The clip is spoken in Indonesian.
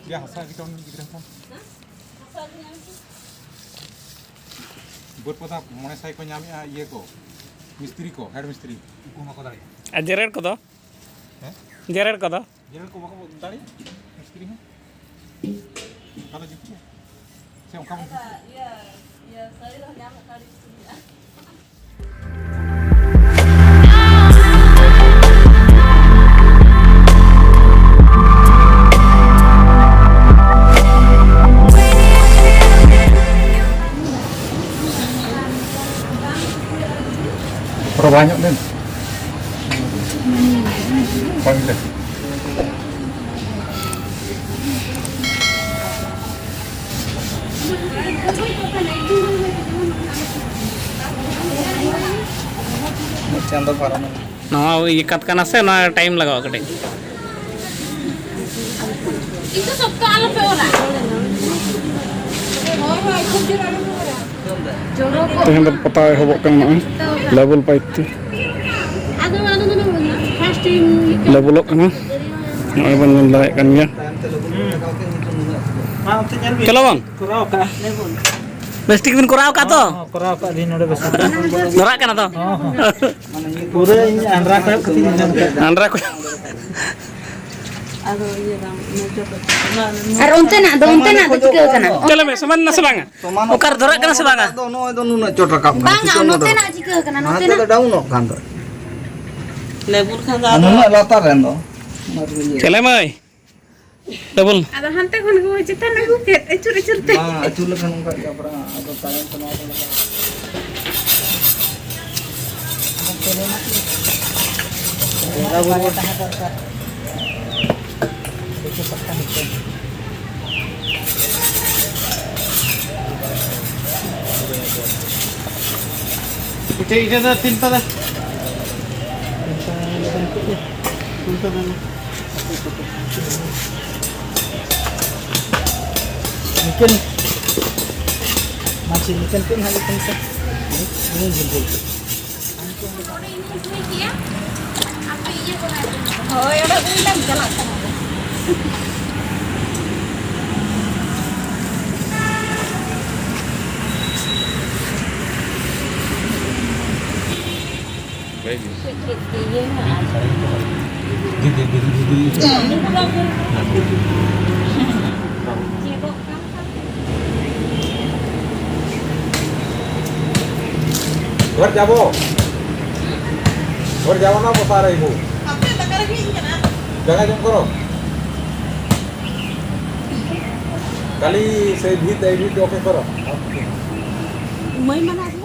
Ya, hasa di kawan gibran kan. Buat pada mana saya ko nyami iya ko. Mistri ko, head mistri. Ko mako dari. jerer ko do? Jerer ko do? Jerer ko mako dari. Mistri ha. Kalau gitu. Saya kamu. Iya, saya udah nyampe kali sini. Banyak nih. Panggil. No, ikat kana se no time lagaw kate. Itu सबका अलग पे हो रहा है Tuh hendak patay hobok kang na level pa iti. First time Level ok kana. Ay ban yung layak kan niya. Kala bang? Kurau ka. Plastic bin kurao ka to? Kurau ka din udah besar. Norak kana to? Pura ini andra ka ketinggalan. Andra ko. अरे उनते ना तो चिके kana Kala me saman na sabanga. Ukar dorak kana sabanga. No itu nuna cot rakap. banga uनते ना चिके kana Nanti ada daun no kan. Lebur kan Nuna latar endo. Kala mai. Double. ada hante kon go citan aku ket ecur teh Ah, acul kan enggak ya pernah ada tangan kenapa. Ite dah tinta dah. Mungkin masih mungkin pun hari tinta. Ini jempol. oh ya udah bilang jalan Luar Jawa. Luar Jawa na pasara ibu. Jangan jom koro. Kali saya bhit oke koro. mới mana